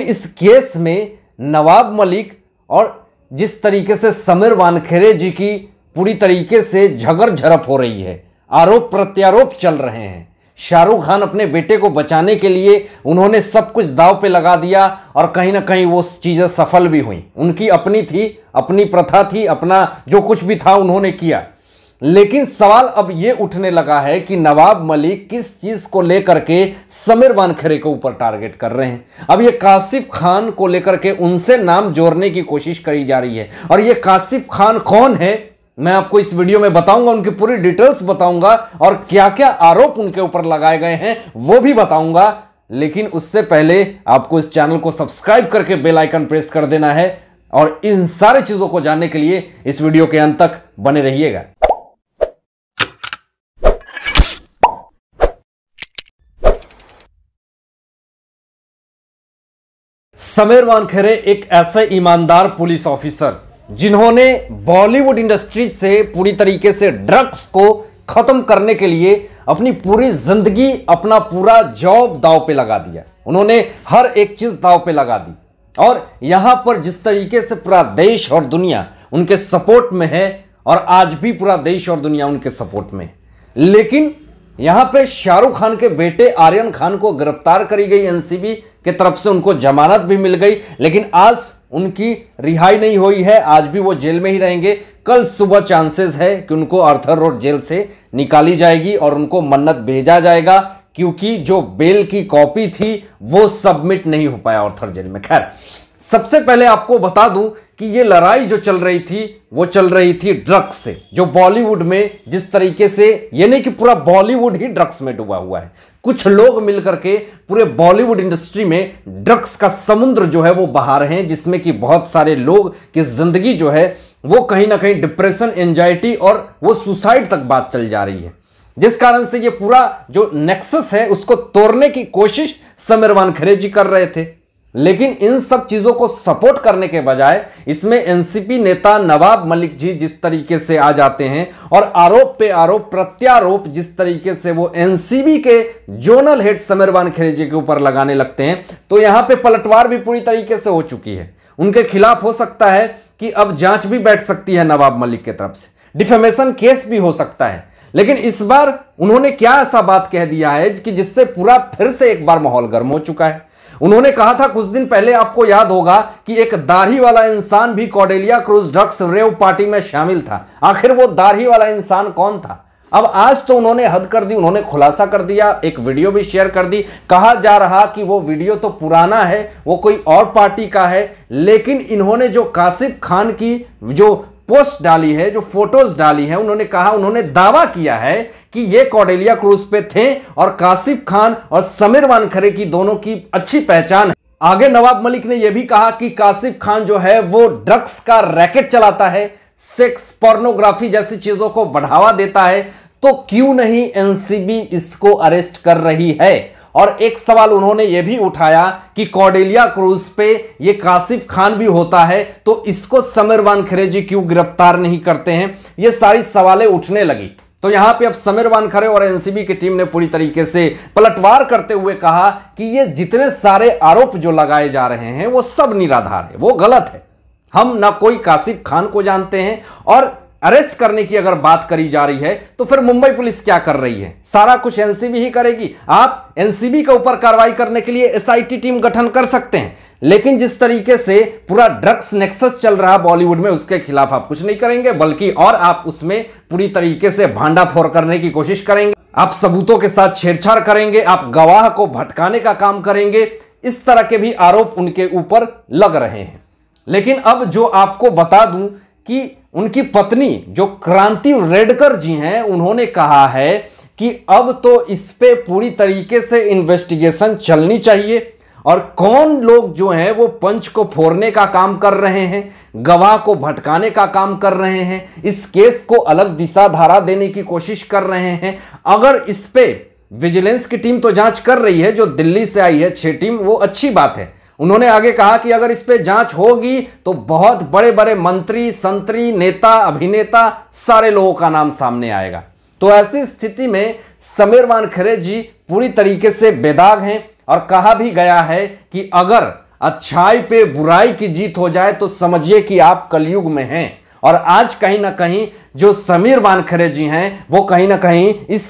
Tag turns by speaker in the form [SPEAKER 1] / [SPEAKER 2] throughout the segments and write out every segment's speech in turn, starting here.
[SPEAKER 1] इस केस में नवाब मलिक और जिस तरीके से समीर वानखेड़े जी की पूरी तरीके से झगड़ झड़प हो रही है, आरोप प्रत्यारोप चल रहे हैं। शाहरुख खान अपने बेटे को बचाने के लिए उन्होंने सब कुछ दांव पे लगा दिया और कहीं ना कहीं वो चीजें सफल भी हुई। उनकी अपनी थी, अपनी प्रथा थी, अपना जो कुछ भी था उन्होंने किया। लेकिन सवाल अब ये उठने लगा है कि नवाब मलिक किस चीज को लेकर के समीर वानखेड़े के ऊपर टारगेट कर रहे हैं। अब ये कासिफ खान को लेकर के उनसे नाम जोड़ने की कोशिश करी जा रही है। और ये कासिफ खान कौन है मैं आपको इस वीडियो में बताऊंगा, उनकी पूरी डिटेल्स बताऊंगा और क्या क्या आरोप उनके ऊपर लगाए गए हैं वो भी बताऊंगा। लेकिन उससे पहले आपको इस चैनल को सब्सक्राइब करके बेल आइकन प्रेस कर देना है और इन सारी चीजों को जानने के लिए इस वीडियो के अंत तक बने रहिएगा। समीर वानखेड़े एक ऐसे ईमानदार पुलिस ऑफिसर जिन्होंने बॉलीवुड इंडस्ट्री से पूरी तरीके से ड्रग्स को खत्म करने के लिए अपनी पूरी जिंदगी, अपना पूरा जॉब दांव पे लगा दिया। उन्होंने हर एक चीज दांव पे लगा दी और यहां पर जिस तरीके से पूरा देश और दुनिया उनके सपोर्ट में है और आज भी पूरा देश और दुनिया उनके सपोर्ट में है। लेकिन यहां पे शाहरुख खान के बेटे आर्यन खान को गिरफ्तार करी गई एनसीबी की तरफ से, उनको जमानत भी मिल गई। लेकिन आज उनकी रिहाई नहीं हुई है, आज भी वो जेल में ही रहेंगे। कल सुबह चांसेस है कि उनको आर्थर रोड जेल से निकाली जाएगी और उनको मन्नत भेजा जाएगा, क्योंकि जो बेल की कॉपी थी वो सबमिट नहीं हो पाया आर्थर जेल में। खैर, सबसे पहले आपको बता दूं कि ये लड़ाई जो चल रही थी वो चल रही थी ड्रग्स से। जो बॉलीवुड में जिस तरीके से, ये नहीं कि पूरा बॉलीवुड ही ड्रग्स में डूबा हुआ है, कुछ लोग मिलकर के पूरे बॉलीवुड इंडस्ट्री में ड्रग्स का समुद्र जो है वो बहा रहे हैं, जिसमें कि बहुत सारे लोग की जिंदगी जो है वो कहीं ना कहीं डिप्रेशन, एंजाइटी और वो सुसाइड तक बात चल जा रही है। जिस कारण से ये पूरा जो नेक्सस है उसको तोड़ने की कोशिश समीर वानखेड़े जी कर रहे थे। लेकिन इन सब चीजों को सपोर्ट करने के बजाय इसमें एनसीपी नेता नवाब मलिक जी जिस तरीके से आ जाते हैं और आरोप पे आरोप प्रत्यारोप जिस तरीके से वो एनसीबी के जोनल हेड समीर वानखेड़े जी के ऊपर लगाने लगते हैं, तो यहां पे पलटवार भी पूरी तरीके से हो चुकी है। उनके खिलाफ हो सकता है कि अब जांच भी बैठ सकती है नवाब मलिक की तरफ से, डिफेमेशन केस भी हो सकता है। लेकिन इस बार उन्होंने क्या ऐसा बात कह दिया है कि जिससे पूरा फिर से एक बार माहौल गर्म हो चुका है। उन्होंने कहा था कुछ दिन पहले, आपको याद होगा, कि एक दाढ़ी वाला इंसान भी Cordelia cruise drugs rave party में शामिल था। आखिर वो दाढ़ी वाला इंसान कौन था? अब आज तो उन्होंने हद कर दी, उन्होंने खुलासा कर दिया, एक वीडियो भी शेयर कर दी। कहा जा रहा कि वो वीडियो तो पुराना है, वो कोई और पार्टी का है। लेकिन इन्होंने जो कासिफ खान की जो पोस्ट डाली है, जो फोटोज डाली है, उन्होंने कहा, उन्होंने दावा किया है कि ये कॉर्डेलिया क्रूज पे थे और कासिफ खान और समीर वानखेड़े की दोनों की अच्छी पहचान है। आगे नवाब मलिक ने यह भी कहा कि कासिफ खान जो है वो ड्रग्स का रैकेट चलाता है, सेक्स, पोर्नोग्राफी जैसी चीजों को बढ़ावा देता है, तो क्यों नहीं एनसीबी इसको अरेस्ट कर रही है। और एक सवाल उन्होंने यह भी उठाया कि कॉर्डेलिया क्रूज पे ये कासिफ खान भी होता है, तो इसको समीर वानखेड़े जी क्यों गिरफ्तार नहीं करते हैं। ये सारी सवालें उठने लगी। तो यहां पे अब समीर वानखेड़े और एनसीबी की टीम ने पूरी तरीके से पलटवार करते हुए कहा कि ये जितने सारे आरोप जो लगाए जा रहे हैं वो सब निराधार है, वो गलत है। हम ना कोई कासिफ खान को जानते हैं और अरेस्ट करने की अगर बात करी जा रही है तो फिर मुंबई पुलिस क्या कर रही है? सारा कुछ एनसीबी ही करेगी। आप एनसीबी के ऊपर कार्रवाई करने के लिए एसआईटी टीम गठन कर सकते हैं, लेकिन जिस तरीके से पूरा ड्रग्स नेक्सस चल रहा बॉलीवुड में, उसके खिलाफ आप कुछ नहीं करेंगे, बल्कि और आप उसमें पूरी तरीके से भांडाफोड़ करने की कोशिश करेंगे। आप सबूतों के साथ छेड़छाड़ करेंगे, आप गवाह को भटकाने का काम करेंगे। इस तरह के भी आरोप उनके ऊपर लग रहे हैं। लेकिन अब जो आपको बता दूं कि उनकी पत्नी जो क्रांति रेडकर जी हैं, उन्होंने कहा है कि अब तो इस पे पूरी तरीके से इन्वेस्टिगेशन चलनी चाहिए और कौन लोग जो हैं वो पंच को फोड़ने का काम कर रहे हैं, गवाह को भटकाने का काम कर रहे हैं, इस केस को अलग दिशा धारा देने की कोशिश कर रहे हैं। अगर इस पे विजिलेंस की टीम तो जांच कर रही है, जो दिल्ली से आई है 6 टीम, वो अच्छी बात है। उन्होंने आगे कहा कि अगर इस पे जांच होगी तो बहुत बड़े बड़े मंत्री, संतरी, नेता, अभिनेता, सारे लोगों का नाम सामने आएगा। तो ऐसी स्थिति में समीर वानखेड़े जी पूरी तरीके से बेदाग हैं और कहा भी गया है कि अगर अच्छाई पे बुराई की जीत हो जाए तो समझिए कि आप कलयुग में हैं। और आज कहीं ना कहीं जो समीर वानखेड़े जी हैं वो कहीं ना कहीं इस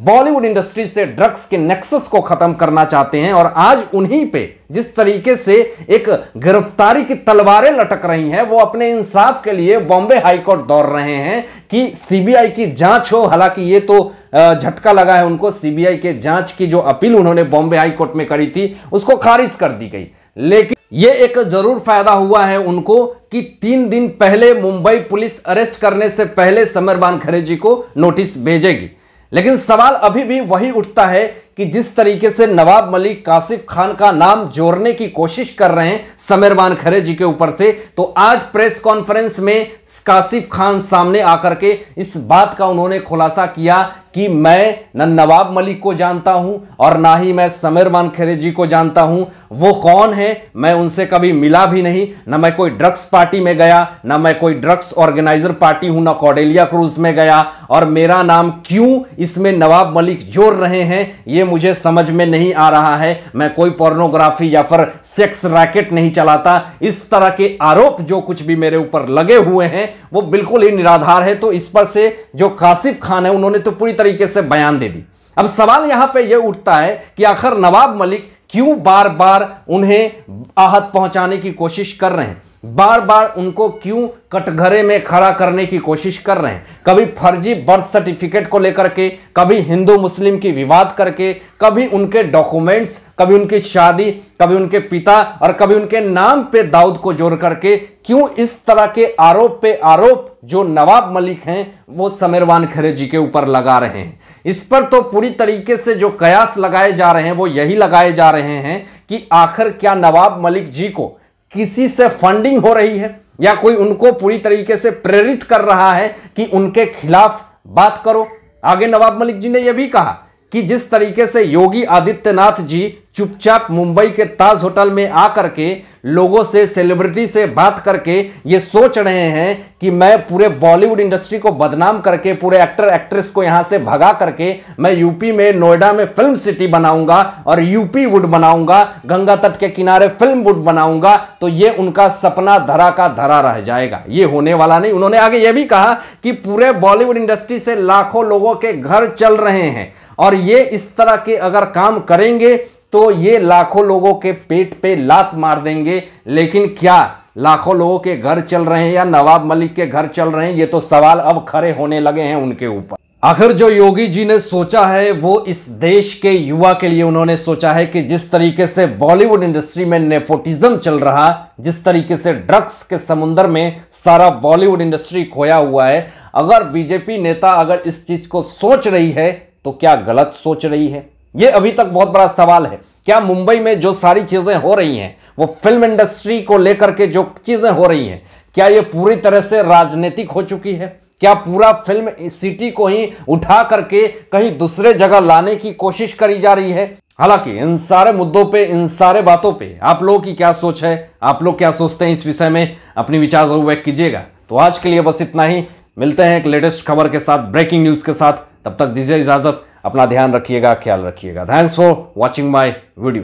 [SPEAKER 1] बॉलीवुड इंडस्ट्री से ड्रग्स के नेक्सस को खत्म करना चाहते हैं। और आज उन्हीं पे जिस तरीके से एक गिरफ्तारी की तलवारें लटक रही हैं, वो अपने इंसाफ के लिए बॉम्बे हाईकोर्ट दौड़ रहे हैं कि सीबीआई की जांच हो। हालांकि ये तो झटका लगा है उनको, सीबीआई के जांच की जो अपील उन्होंने बॉम्बे हाईकोर्ट में करी थी उसको खारिज कर दी गई। लेकिन ये एक जरूर फायदा हुआ है उनको कि 3 दिन पहले मुंबई पुलिस अरेस्ट करने से पहले समीर वानखेड़े जी को नोटिस भेजेगी। लेकिन सवाल अभी भी वही उठता है कि जिस तरीके से नवाब मलिक कासिफ खान का नाम जोड़ने की कोशिश कर रहे हैं समीर वानखेड़े जी के ऊपर से, तो आज प्रेस कॉन्फ्रेंस में कासिफ खान सामने आकर के इस बात का उन्होंने खुलासा किया कि मैं न नवाब मलिक को जानता हूं और ना ही मैं समीर वानखेड़े जी को जानता हूं। वो कौन है, मैं उनसे कभी मिला भी नहीं, ना मैं कोई ड्रग्स पार्टी में गया, ना मैं कोई ड्रग्स ऑर्गेनाइजर पार्टी हूं, ना कॉर्डेलिया क्रूज में गया। और मेरा नाम क्यों इसमें नवाब मलिक जोड़ रहे हैं ये मुझे समझ में नहीं आ रहा है। मैं कोई पोर्नोग्राफी या फिर सेक्स रैकेट नहीं चलाता। इस तरह के आरोप जो कुछ भी मेरे ऊपर लगे हुए हैं वो बिल्कुल ही निराधार है। तो इस पर से जो कासिफ खान है उन्होंने तो पूरी तरीके से बयान दे दी। अब सवाल यहां पे यह उठता है कि आखिर नवाब मलिक क्यों बार बार उन्हें आहत पहुंचाने की कोशिश कर रहे हैं, बार बार उनको क्यों कटघरे में खड़ा करने की कोशिश कर रहे हैं। कभी फर्जी बर्थ सर्टिफिकेट को लेकर के, कभी हिंदू मुस्लिम की विवाद करके, कभी उनके डॉक्यूमेंट्स, कभी उनकी शादी, कभी उनके पिता और कभी उनके नाम पे दाऊद को जोड़ करके क्यों इस तरह के आरोप पे आरोप जो नवाब मलिक हैं वो समीर वानखेड़े जी के ऊपर लगा रहे हैं। इस पर तो पूरी तरीके से जो कयास लगाए जा रहे हैं वो यही लगाए जा रहे हैं कि आखिर क्या नवाब मलिक जी को किसी से फंडिंग हो रही है या कोई उनको पूरी तरीके से प्रेरित कर रहा है कि उनके खिलाफ बात करो। आगे नवाब मलिक जी ने यह भी कहा कि जिस तरीके से योगी आदित्यनाथ जी चुपचाप मुंबई के ताज होटल में आकर के लोगों से, सेलिब्रिटी से बात करके ये सोच रहे हैं कि मैं पूरे बॉलीवुड इंडस्ट्री को बदनाम करके, पूरे एक्टर एक्ट्रेस को यहां से भगा करके मैं यूपी में नोएडा में फिल्म सिटी बनाऊंगा और यूपी वुड बनाऊंगा, गंगा तट के किनारे फिल्म वुड बनाऊंगा, तो ये उनका सपना धरा का धरा रह जाएगा, ये होने वाला नहीं। उन्होंने आगे यह भी कहा कि पूरे बॉलीवुड इंडस्ट्री से लाखों लोगों के घर चल रहे हैं और ये इस तरह के अगर काम करेंगे तो ये लाखों लोगों के पेट पे लात मार देंगे। लेकिन क्या लाखों लोगों के घर चल रहे हैं या नवाब मलिक के घर चल रहे हैं, ये तो सवाल अब खड़े होने लगे हैं उनके ऊपर। आखिर जो योगी जी ने सोचा है वो इस देश के युवा के लिए उन्होंने सोचा है कि जिस तरीके से बॉलीवुड इंडस्ट्री में नेपोटिज्म चल रहा, जिस तरीके से ड्रग्स के समुंदर में सारा बॉलीवुड इंडस्ट्री खोया हुआ है, अगर बीजेपी नेता अगर इस चीज को सोच रही है तो क्या गलत सोच रही है, ये अभी तक बहुत बड़ा सवाल है। क्या मुंबई में जो सारी चीजें हो रही हैं, वो फिल्म इंडस्ट्री को लेकर के जो चीजें हो रही हैं, क्या ये पूरी तरह से राजनीतिक हो चुकी है? क्या पूरा फिल्म सिटी को ही उठा करके कहीं दूसरे जगह लाने की कोशिश करी जा रही है? हालांकि इन सारे मुद्दों पे, इन सारे बातों पे आप लोगों की क्या सोच है, आप लोग क्या सोचते हैं इस विषय में, अपनी विचार जरूर व्यक्त कीजिएगा। तो आज के लिए बस इतना ही, मिलते हैं एक लेटेस्ट खबर के साथ, ब्रेकिंग न्यूज के साथ। तब तक दीजिए इजाजत, अपना ध्यान रखिएगा, ख्याल रखिएगा। Thanks for watching my video.